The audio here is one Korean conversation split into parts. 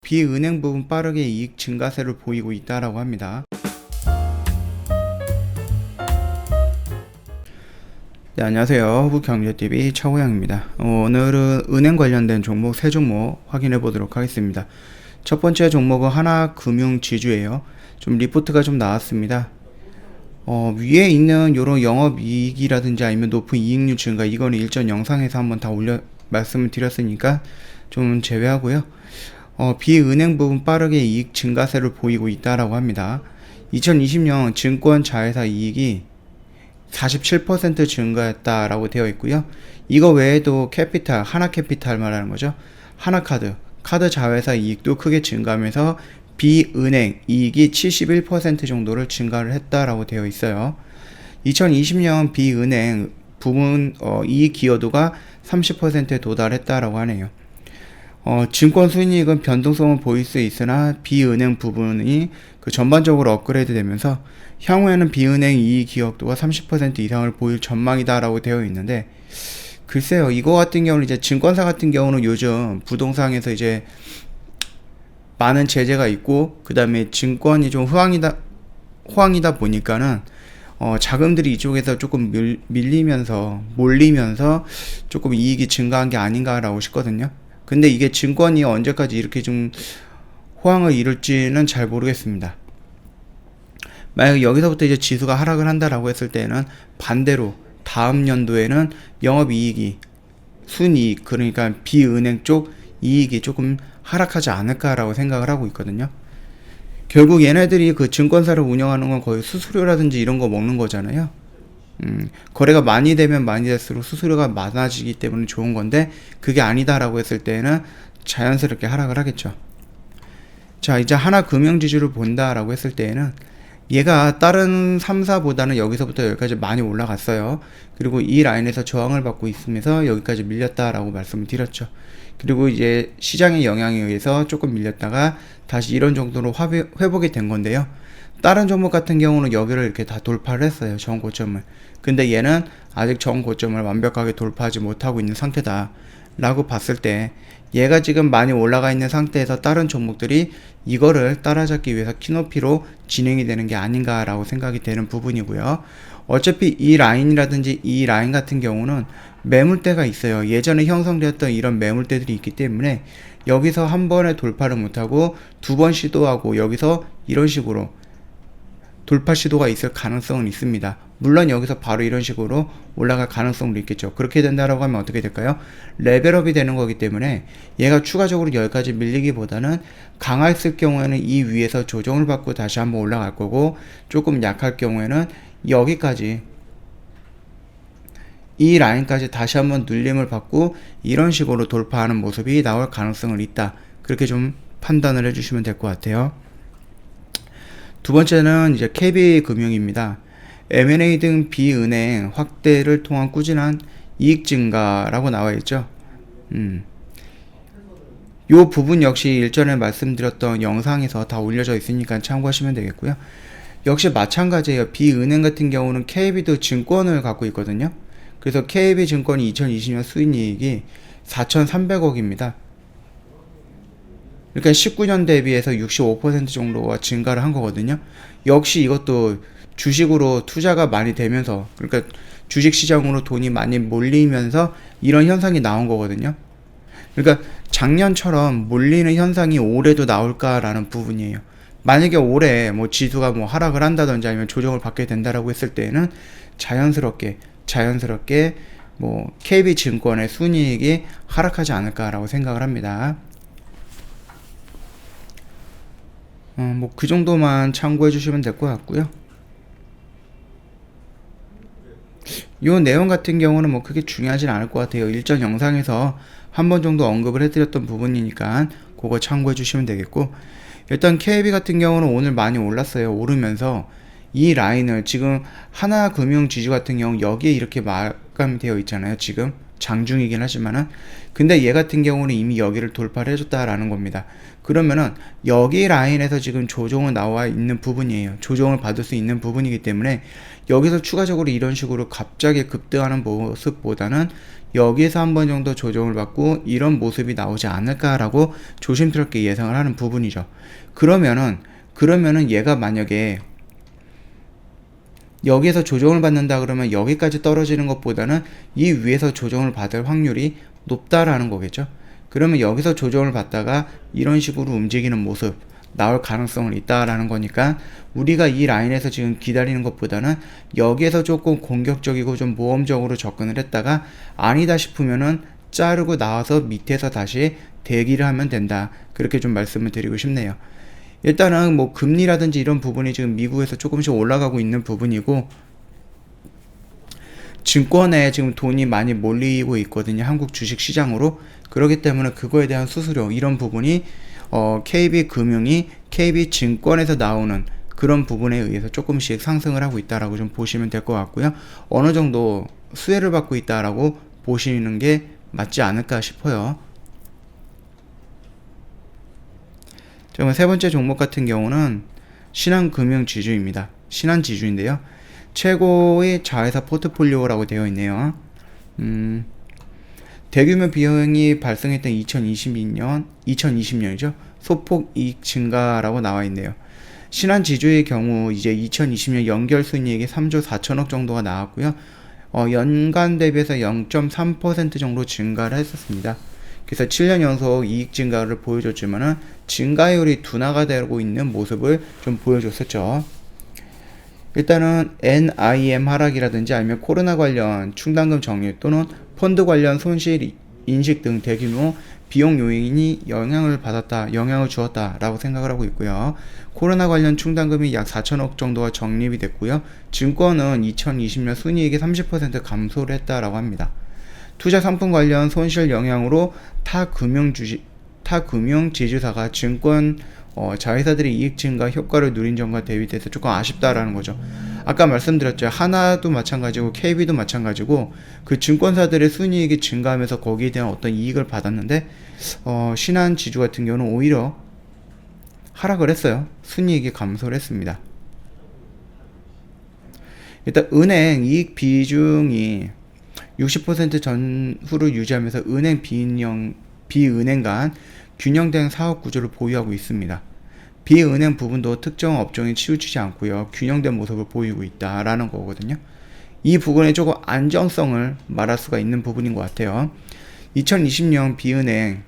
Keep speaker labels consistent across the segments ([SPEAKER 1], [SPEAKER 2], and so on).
[SPEAKER 1] 비은행 부분 빠르게 이익 증가세를 보이고 있다라고 합니다. 네, 안녕하세요. 후북경제TV 차호양입니다. 오늘은 은행 관련된 종목 3종목 확인해 보도록 하겠습니다. 첫 번째 종목은 하나금융지주예요. 좀 리포트가 좀 나왔습니다. 위에 있는 요런 영업이익이라든지 아니면 높은 이익률 증가, 이거는 일전 영상에서 한번 다 말씀을 드렸으니까 좀 제외하고요. 비은행 부분 빠르게 이익 증가세를 보이고 있다라고 합니다. 2020년 증권 자회사 이익이 47% 증가했다라고 되어 있고요. 이거 외에도 캐피탈, 하나캐피탈 말하는 거죠. 하나카드, 카드 자회사 이익도 크게 증가하면서 비은행 이익이 71% 정도를 증가를 했다라고 되어 있어요. 2020년 비은행 부분 이익 기여도가 30%에 도달했다라고 하네요. 증권 순이익은 변동성을 보일 수 있으나 비은행 부분이 전반적으로 업그레이드 되면서 향후에는 비은행 이익 기여도가 30% 이상을 보일 전망이다라고 되어 있는데, 글쎄요, 이거 같은 경우는 이제 증권사 같은 경우는 요즘 부동산에서 이제 많은 제재가 있고, 그 다음에 증권이 좀 호황이다 보니까는 자금들이 이쪽에서 조금 몰리면서 조금 이익이 증가한 게 아닌가라고 싶거든요. 근데 이게 증권이 언제까지 이렇게 좀 호황을 이룰지는 잘 모르겠습니다. 만약 여기서부터 이제 지수가 하락을 한다라고 했을 때는 반대로 다음 연도에는 영업이익이 순이익, 그러니까 비은행 쪽 이익이 조금 하락하지 않을까라고 생각을 하고 있거든요. 결국 얘네들이 그 증권사를 운영하는 건 거의 수수료라든지 이런 거 먹는 거잖아요. 거래가 많이 되면 많이 될수록 수수료가 많아지기 때문에 좋은 건데, 그게 아니다라고 했을 때는 자연스럽게 하락을 하겠죠. 자, 이제 하나금융지주를 본다라고 했을 때는 얘가 다른 3사보다는 여기서부터 여기까지 많이 올라갔어요. 그리고 이 라인에서 저항을 받고 있으면서 여기까지 밀렸다라고 말씀을 드렸죠. 그리고 이제 시장의 영향에 의해서 조금 밀렸다가 다시 이런 정도로 회복이 된 건데요. 다른 종목 같은 경우는 여기를 이렇게 다 돌파를 했어요. 전 고점을. 근데 얘는 아직 전 고점을 완벽하게 돌파하지 못하고 있는 상태다 라고 봤을 때, 얘가 지금 많이 올라가 있는 상태에서 다른 종목들이 이거를 따라잡기 위해서 키높이로 진행이 되는 게 아닌가 라고 생각이 되는 부분이고요. 어차피 이 라인이라든지 이 라인 같은 경우는 매물대가 있어요. 예전에 형성되었던 이런 매물대들이 있기 때문에 여기서 한 번에 돌파를 못하고 두 번 시도하고 여기서 이런 식으로 돌파 시도가 있을 가능성은 있습니다. 물론 여기서 바로 이런 식으로 올라갈 가능성도 있겠죠. 그렇게 된다라고 하면 어떻게 될까요? 레벨업이 되는 거기 때문에 얘가 추가적으로 여기까지 밀리기보다는 강했을 경우에는 이 위에서 조정을 받고 다시 한번 올라갈 거고, 조금 약할 경우에는 여기까지 이 라인까지 다시 한번 눌림을 받고 이런 식으로 돌파하는 모습이 나올 가능성은 있다. 그렇게 좀 판단을 해주시면 될 것 같아요. 두 번째는 이제 KB금융입니다. M&A 등 비은행 확대를 통한 꾸준한 이익 증가라고 나와 있죠. 요 부분 역시 일전에 말씀드렸던 영상에서 다 올려져 있으니까 참고하시면 되겠고요. 역시 마찬가지예요. 비은행 같은 경우는 KB도 증권을 갖고 있거든요. 그래서 KB증권이 2020년 수익이익이 4,300억입니다. 그러니까 19년 대비해서 65% 정도가 증가를 한 거거든요. 역시 이것도 주식으로 투자가 많이 되면서, 그러니까 주식시장으로 돈이 많이 몰리면서 이런 현상이 나온 거거든요. 그러니까 작년처럼 몰리는 현상이 올해도 나올까라는 부분이에요. 만약에 올해 뭐 지수가 뭐 하락을 한다든지 아니면 조정을 받게 된다라고 했을 때는 자연스럽게 뭐 KB증권의 순이익이 하락하지 않을까라고 생각을 합니다. 뭐 그 정도만 참고해 주시면 될 것 같고요. 요 내용 같은 경우는 뭐 크게 중요하진 않을 것 같아요. 일전 영상에서 한 번 정도 언급을 해드렸던 부분이니까 그거 참고해 주시면 되겠고, 일단 KB 같은 경우는 오늘 많이 올랐어요. 오르면서 이 라인을 지금 하나금융지주 같은 경우 여기에 이렇게 마감되어 있잖아요. 지금 장중이긴 하지만은, 근데 얘 같은 경우는 이미 여기를 돌파를 해줬다라는 겁니다. 그러면은 여기 라인에서 지금 조정은 나와 있는 부분이에요. 조정을 받을 수 있는 부분이기 때문에 여기서 추가적으로 이런 식으로 갑자기 급등하는 모습보다는 여기에서 한 번 정도 조정을 받고 이런 모습이 나오지 않을까라고 조심스럽게 예상을 하는 부분이죠. 그러면은 얘가 만약에 여기에서 조정을 받는다 그러면 여기까지 떨어지는 것보다는 이 위에서 조정을 받을 확률이 높다라는 거겠죠. 그러면 여기서 조정을 받다가 이런 식으로 움직이는 모습 나올 가능성은 있다라는 거니까, 우리가 이 라인에서 지금 기다리는 것보다는 여기에서 조금 공격적이고 좀 모험적으로 접근을 했다가 아니다 싶으면은 자르고 나와서 밑에서 다시 대기를 하면 된다, 그렇게 좀 말씀을 드리고 싶네요. 일단은 뭐 금리라든지 이런 부분이 지금 미국에서 조금씩 올라가고 있는 부분이고, 증권에 지금 돈이 많이 몰리고 있거든요, 한국 주식 시장으로. 그렇기 때문에 그거에 대한 수수료 이런 부분이 KB금융이 KB증권에서 나오는 그런 부분에 의해서 조금씩 상승을 하고 있다라고 좀 보시면 될 것 같고요. 어느 정도 수혜를 받고 있다라고 보시는 게 맞지 않을까 싶어요. 세 번째 종목 같은 경우는 신한금융지주입니다. 신한지주인데요. 최고의 자회사 포트폴리오라고 되어 있네요. 대규모 비용이 발생했던 2020년이죠. 소폭 이익 증가라고 나와 있네요. 신한지주의 경우 이제 2020년 연결 순이익이 3조 4천억 정도가 나왔고요. 연간 대비해서 0.3% 정도 증가를 했었습니다. 그래서 7년 연속 이익 증가를 보여줬지만은 증가율이 둔화가 되고 있는 모습을 좀 보여줬었죠. 일단은 NIM 하락이라든지 아니면 코로나 관련 충당금 정리 또는 펀드 관련 손실 인식 등 대규모 비용 요인이 영향을 주었다라고 생각을 하고 있고요. 코로나 관련 충당금이 약 4천억 정도가 적립이 됐고요. 증권은 2020년 순이익이 30% 감소를 했다라고 합니다. 투자 상품 관련 손실 영향으로 타 금융 지주사가 증권 자회사들의 이익 증가 효과를 누린 점과 대비돼서 조금 아쉽다라는 거죠. 아까 말씀드렸죠. 하나도 마찬가지고 KB도 마찬가지고 그 증권사들의 순이익이 증가하면서 거기에 대한 어떤 이익을 받았는데 신한지주 같은 경우는 오히려 하락을 했어요. 순이익이 감소를 했습니다. 일단 은행 이익 비중이 60% 전후를 유지하면서 은행 비은행 간 균형된 사업 구조를 보유하고 있습니다. 비은행 부분도 특정 업종에 치우치지 않고요, 균형된 모습을 보이고 있다라는 거거든요. 이 부분에 조금 안정성을 말할 수가 있는 부분인 것 같아요. 2020년 비은행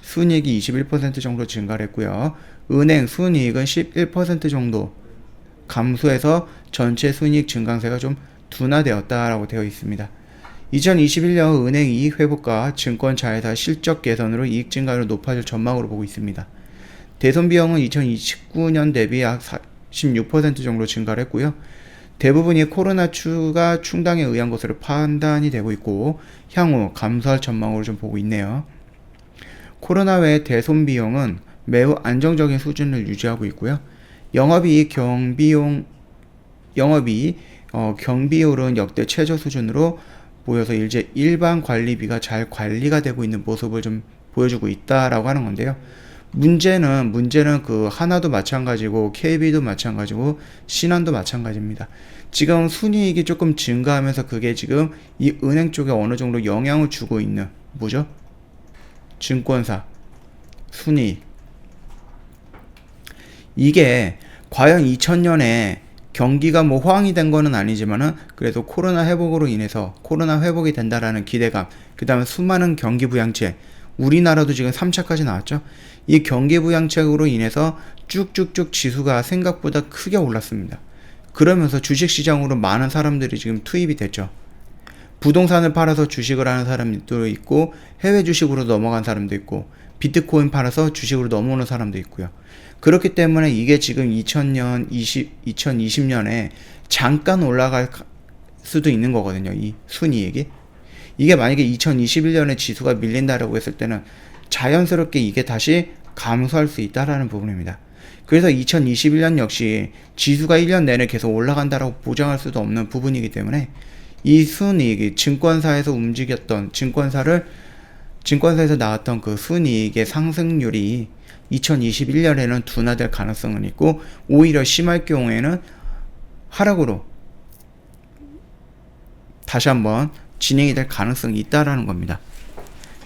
[SPEAKER 1] 순이익이 21% 정도 증가를 했고요. 은행 순이익은 11% 정도 감소해서 전체 순이익 증강세가 좀 둔화되었다라고 되어 있습니다. 2021년 은행 이익 회복과 증권 자회사 실적 개선으로 이익 증가율이 높아질 전망으로 보고 있습니다. 대손 비용은 2029년 대비 약 16% 정도 증가를 했고요. 대부분이 코로나 추가 충당에 의한 것으로 판단이 되고 있고 향후 감소할 전망으로 좀 보고 있네요. 코로나 외 대손 비용은 매우 안정적인 수준을 유지하고 있고요. 영업이익 경비율은 역대 최저 수준으로 보여서 이제 일반 관리비가 잘 관리가 되고 있는 모습을 좀 보여주고 있다라고 하는 건데요. 문제는 그 하나도 마찬가지고 KB도 마찬가지고 신한도 마찬가지입니다. 지금 순이익이 조금 증가하면서 그게 지금 이 은행 쪽에 어느 정도 영향을 주고 있는 뭐죠? 증권사 순이익. 이게 과연 2000년에 경기가 뭐 호황이 된 거는 아니지만은 그래도 코로나 회복으로 인해서 코로나 회복이 된다라는 기대감, 그 다음에 수많은 경기 부양책, 우리나라도 지금 3차까지 나왔죠. 이 경기 부양책으로 인해서 쭉쭉쭉 지수가 생각보다 크게 올랐습니다. 그러면서 주식시장으로 많은 사람들이 지금 투입이 됐죠. 부동산을 팔아서 주식을 하는 사람도 있고, 해외 주식으로 넘어간 사람도 있고, 비트코인 팔아서 주식으로 넘어오는 사람도 있고요. 그렇기 때문에 이게 지금 2020년에 잠깐 올라갈 수도 있는 거거든요. 이 순이익이. 이게 만약에 2021년에 지수가 밀린다라고 했을 때는 자연스럽게 이게 다시 감소할 수 있다라는 부분입니다. 그래서 2021년 역시 지수가 1년 내내 계속 올라간다라고 보장할 수도 없는 부분이기 때문에 이 순이익이 증권사에서 움직였던 증권사에서 나왔던 그 순이익의 상승률이 2021년에는 둔화될 가능성은 있고, 오히려 심할 경우에는 하락으로 다시 한번 진행이 될 가능성이 있다라는 겁니다.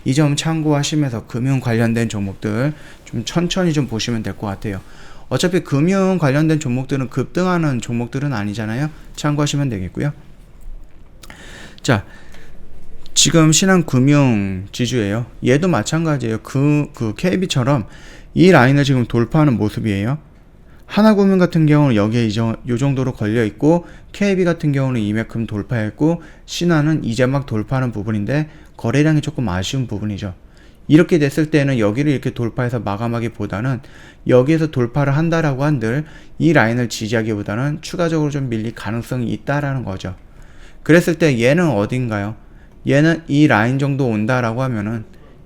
[SPEAKER 1] 이 점 참고하시면서 금융 관련된 종목들 좀 천천히 좀 보시면 될 것 같아요. 어차피 금융 관련된 종목들은 급등하는 종목들은 아니잖아요. 참고하시면 되겠고요. 자, 지금 신한금융 지주예요. 얘도 마찬가지예요. 그 KB처럼 이 라인을 지금 돌파하는 모습이에요. 하나금융 같은 경우는 여기에 이 정도로 걸려 있고, KB 같은 경우는 이만큼 돌파했고, 신한은 이제 막 돌파하는 부분인데 거래량이 조금 아쉬운 부분이죠. 이렇게 됐을 때는 여기를 이렇게 돌파해서 마감하기보다는 여기에서 돌파를 한다라고 한들 이 라인을 지지하기보다는 추가적으로 좀 밀릴 가능성이 있다라는 거죠. 그랬을 때 얘는 어딘가요? 얘는 이 라인 정도 온다라고 하면은,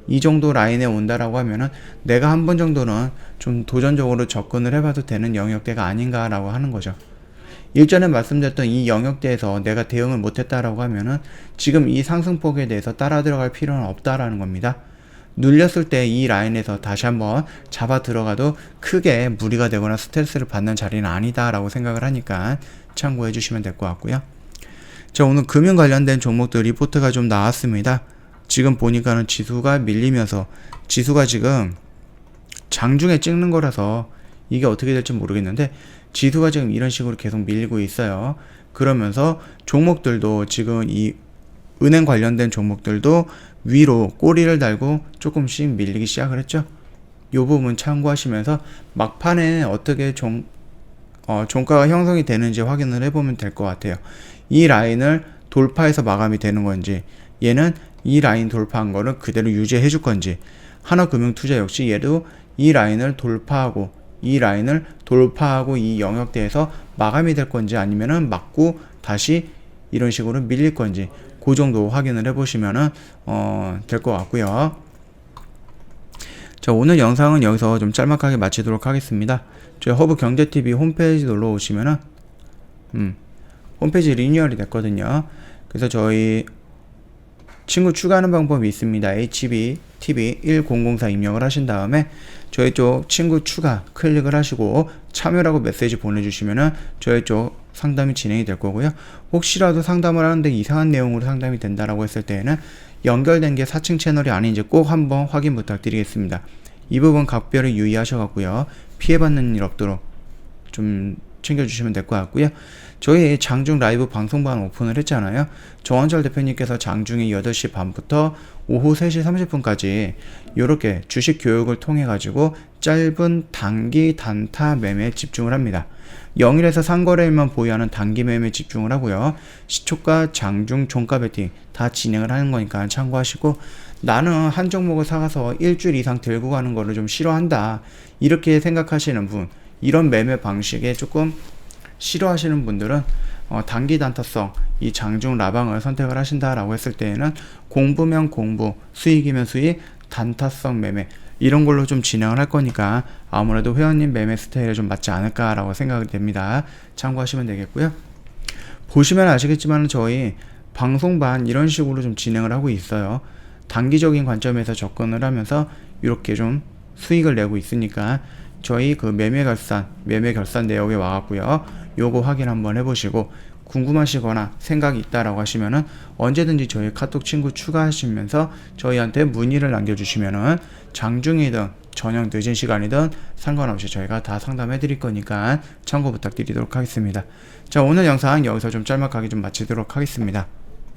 [SPEAKER 1] 이 정도 라인에 온다라고 하면은 내가 한 번 정도는 좀 도전적으로 접근을 해봐도 되는 영역대가 아닌가라고 하는 거죠. 일전에 말씀드렸던 이 영역대에서 내가 대응을 못했다라고 하면은 지금 이 상승폭에 대해서 따라 들어갈 필요는 없다라는 겁니다. 눌렸을 때 이 라인에서 다시 한번 잡아 들어가도 크게 무리가 되거나 스트레스를 받는 자리는 아니다라고 생각을 하니까 참고해 주시면 될 것 같고요. 자, 오늘 금융 관련된 종목들 리포트가 좀 나왔습니다. 지금 보니까는 지수가 밀리면서, 지수가 지금 장중에 찍는 거라서 이게 어떻게 될지 모르겠는데, 지수가 지금 이런 식으로 계속 밀리고 있어요. 그러면서 종목들도 지금 이 은행 관련된 종목들도 위로 꼬리를 달고 조금씩 밀리기 시작을 했죠. 이 부분 참고하시면서 막판에 어떻게 종가가 형성이 되는지 확인을 해보면 될 것 같아요. 이 라인을 돌파해서 마감이 되는 건지, 얘는 이 라인 돌파한 거를 그대로 유지해 줄 건지, 하나금융투자 역시 얘도 이 라인을 돌파하고 이 영역대에서 마감이 될 건지, 아니면은 맞고 다시 이런 식으로 밀릴 건지, 그 정도 확인을 해보시면은 될 것 같고요. 자, 오늘 영상은 여기서 좀 짤막하게 마치도록 하겠습니다. 저희 허브경제TV 홈페이지 놀러 오시면은 홈페이지 리뉴얼이 됐거든요. 그래서 저희 친구 추가하는 방법이 있습니다. HBTV1004 입력을 하신 다음에 저희 쪽 친구 추가 클릭을 하시고 참여라고 메시지 보내주시면은 저희 쪽 상담이 진행이 될 거고요. 혹시라도 상담을 하는데 이상한 내용으로 상담이 된다라고 했을 때에는 연결된 게 4층 채널이 아닌지 꼭 한번 확인 부탁드리겠습니다. 이 부분 각별히 유의하셔갖고요. 피해받는 일 없도록 좀 챙겨주시면 될 것 같고요. 저희 장중 라이브 방송반 오픈을 했잖아요. 정원철 대표님께서 장중에 8시 반부터 오후 3시 30분까지 이렇게 주식 교육을 통해 가지고 짧은 단기 단타 매매에 집중을 합니다. 0일에서 상거래일만 보유하는 단기 매매에 집중을 하고요. 시초가, 장중, 종가 베팅 다 진행을 하는 거니까 참고하시고, 나는 한 종목을 사가서 일주일 이상 들고 가는 거를 좀 싫어한다, 이렇게 생각하시는 분, 이런 매매 방식에 조금 싫어하시는 분들은 단기 단타성 이 장중 라방을 선택을 하신다라고 했을 때에는 공부면 공부, 수익이면 수익, 단타성 매매 이런 걸로 좀 진행을 할 거니까 아무래도 회원님 매매 스타일에 좀 맞지 않을까라고 생각이 됩니다. 참고하시면 되겠고요. 보시면 아시겠지만 저희 방송반 이런 식으로 좀 진행을 하고 있어요. 단기적인 관점에서 접근을 하면서 이렇게 좀 수익을 내고 있으니까 저희 그 매매 결산 내역에 와갖고요. 요거 확인 한번 해보시고 궁금하시거나 생각이 있다라고 하시면은 언제든지 저희 카톡 친구 추가하시면서 저희한테 문의를 남겨주시면은 장중이든 저녁 늦은 시간이든 상관없이 저희가 다 상담해 드릴 거니까 참고 부탁드리도록 하겠습니다. 자, 오늘 영상 여기서 좀 짤막하게 좀 마치도록 하겠습니다.